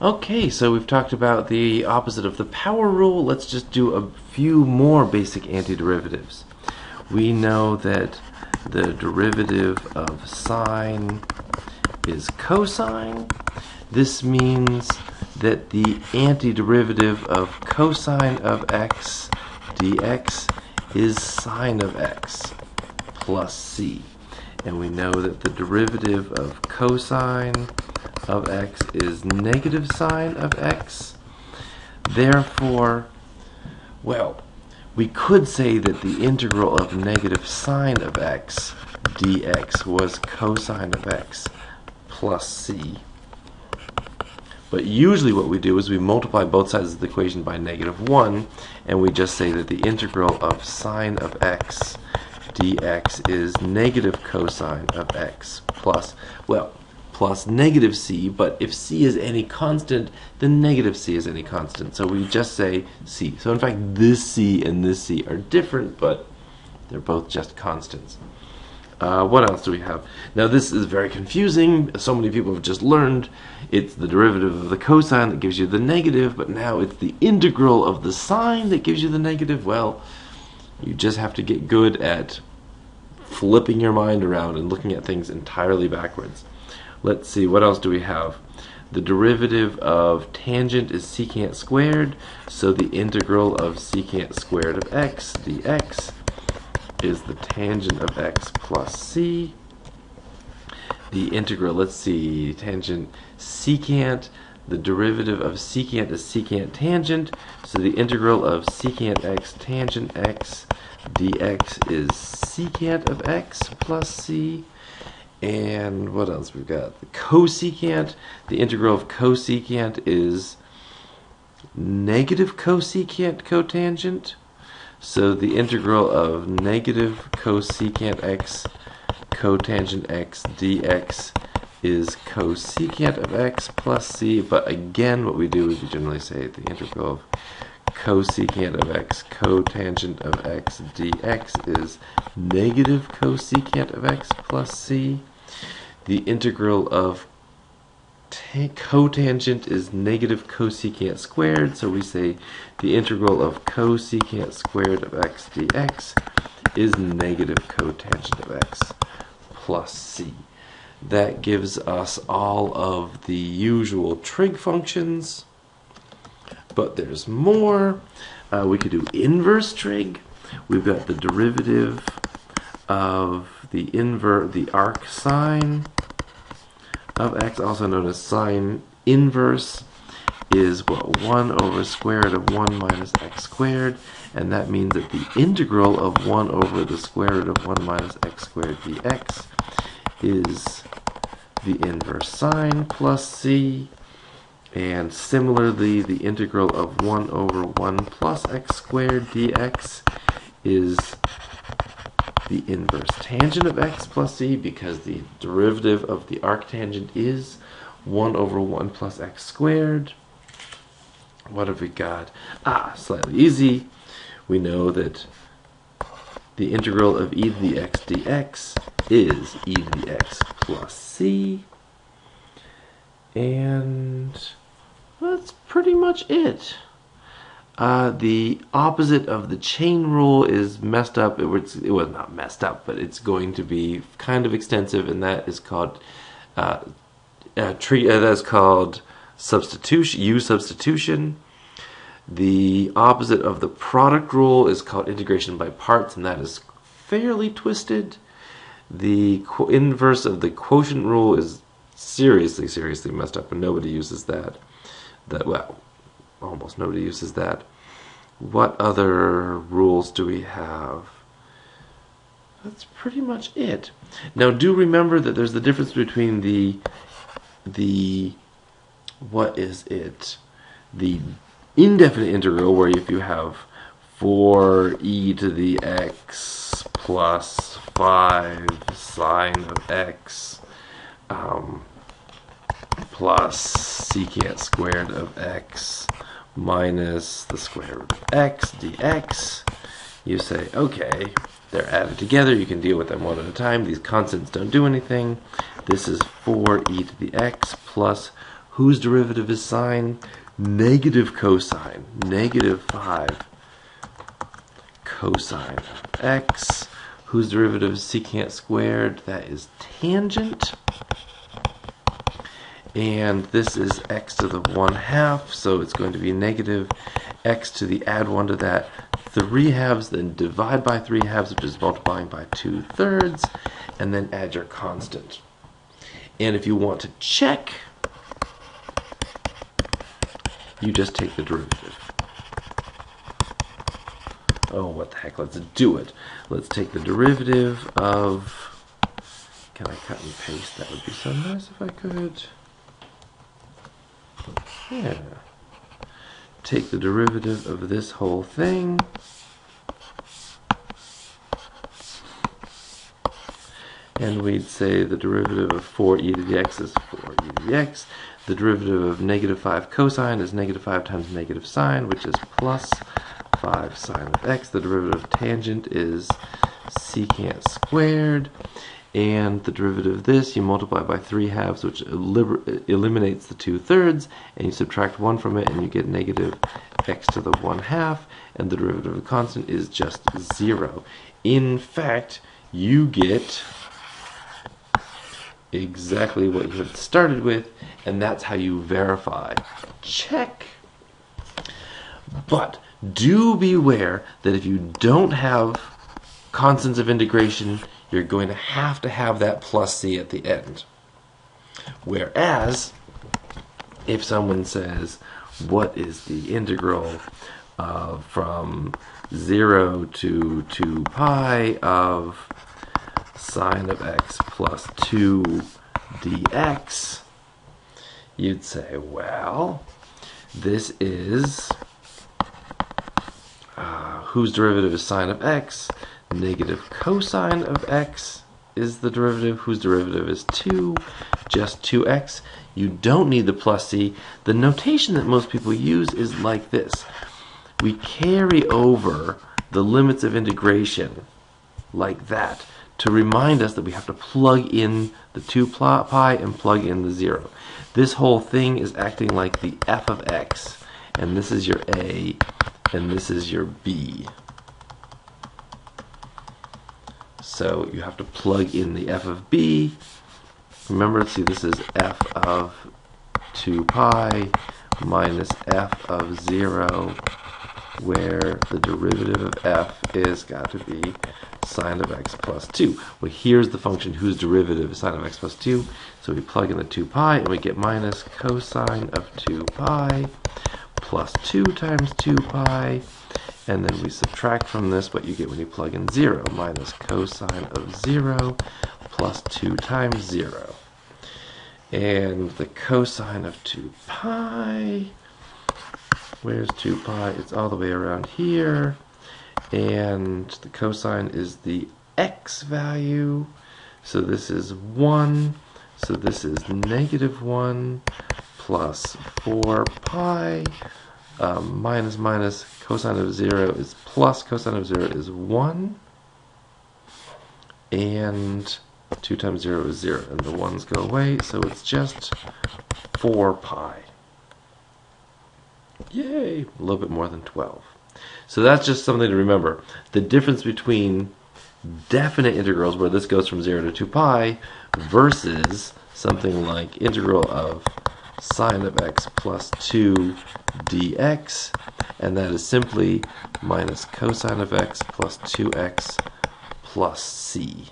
Okay, so we've talked about the opposite of the power rule. Let's just do a few more basic antiderivatives. We know that the derivative of sine is cosine. This means that the antiderivative of cosine of x dx is sine of x plus c. And we know that the derivative of cosine of x is negative sine of x. Therefore, well, we could say that the integral of negative sine of x dx was cosine of x plus c. But usually what we do is we multiply both sides of the equation by -1, and we just say that the integral of sine of x dx is negative cosine of x plus, well, plus negative c, but if c is any constant, then negative c is any constant. So we just say c. So in fact, this c and this c are different, but they're both just constants. What else do we have? Now this is very confusing. So many people have just learned it's the derivative of the cosine that gives you the negative, but now it's the integral of the sine that gives you the negative. Well, you just have to get good at flipping your mind around and looking at things entirely backwards. Let's see, what else do we have? The derivative of tangent is secant squared, so the integral of secant squared of x dx is the tangent of x plus c. The integral, let's see, tangent secant, the derivative of secant is secant tangent, so the integral of secant x tangent x dx is secant of x plus c. And what else we've got? The cosecant, the integral of cosecant is negative cosecant cotangent. So the integral of negative cosecant x cotangent x dx is cosecant of x plus c. But again, what we do is we generally say the integral of cosecant of x cotangent of x dx is negative cosecant of x plus c. The integral of cotangent is negative cosecant squared, so we say the integral of cosecant squared of x dx is negative cotangent of x plus c. That gives us all of the usual trig functions, but there's more. We could do inverse trig. We've got the derivative of the arc sine of x, also known as sine inverse, is what, 1 over square root of 1 minus x squared, and that means that the integral of 1 over the square root of 1 minus x squared dx is the inverse sine plus c. And similarly, the integral of 1 over 1 plus x squared dx is the inverse tangent of x plus c, because the derivative of the arctangent is 1 over 1 plus x squared. What have we got? Slightly easy. We know that the integral of e to the x dx is e to the x plus c. And that's pretty much it. The opposite of the chain rule is messed up. It was not messed up, but it's going to be kind of extensive, and that is called substitution. Substitution. The opposite of the product rule is called integration by parts, and that is fairly twisted. The inverse of the quotient rule is seriously messed up, and nobody uses that. Well, almost nobody uses that. What other rules do we have? That's pretty much it. Now do remember that there's the difference between the what is it? The indefinite integral, where if you have 4e to the x plus 5 sine of x plus secant squared of x minus the square root of x dx. You say, okay, they're added together. You can deal with them one at a time. These constants don't do anything. This is 4e to the x plus Whose derivative is sine? Negative cosine. Negative 5 cosine of x. Whose derivative is secant squared? That is tangent. And this is x to the 1/2, so it's going to be negative x to the add 1 to that 3/2, then divide by 3/2, which is multiplying by 2/3, and then add your constant. And if you want to check, you just take the derivative. Oh, what the heck, let's do it. Let's take the derivative of, can I cut and paste? That would be so nice if I could. Yeah. Take the derivative of this whole thing. And we'd say the derivative of 4e to the x is 4e to the x. The derivative of negative 5 cosine is negative 5 times negative sine, which is plus 5 sine of x. The derivative of tangent is secant squared. And the derivative of this, you multiply by 3/2, which eliminates the 2/3, and you subtract 1 from it, and you get negative x to the 1/2, and the derivative of the constant is just 0. In fact, you get exactly what you had started with, and that's how you verify. Check. But do beware that if you don't have constants of integration, you're going to have that plus c at the end. Whereas, if someone says, what is the integral from 0 to 2 pi of sine of x plus 2 dx, you'd say, well, this is, whose derivative is sine of x? Negative cosine of x is the derivative, whose derivative is 2, just 2x. You don't need the plus c. The notation that most people use is like this. We carry over the limits of integration like that to remind us that we have to plug in the 2 pi and plug in the 0. This whole thing is acting like the f of x, and this is your a, and this is your b. So you have to plug in the f of b. Remember, see, this is f of 2 pi minus f of 0, where the derivative of f is got to be sine of x plus 2. Well, here's the function whose derivative is sine of x plus 2. So we plug in the 2 pi, and we get minus cosine of 2 pi plus 2 times 2 pi. And then we subtract from this what you get when you plug in 0, minus cosine of 0 plus 2 times 0. And the cosine of 2 pi, where's 2 pi? It's all the way around here. And the cosine is the x value. So this is 1. So this is negative 1 plus 4 pi. Minus cosine of 0 is plus cosine of 0 is 1, and 2 times 0 is 0, and the 1's go away, so it's just 4 pi. Yay! A little bit more than 12. So that's just something to remember. The difference between definite integrals, where this goes from 0 to 2 pi, versus something like integral of sine of x plus 2 dx, and that is simply minus cosine of x plus 2x plus c.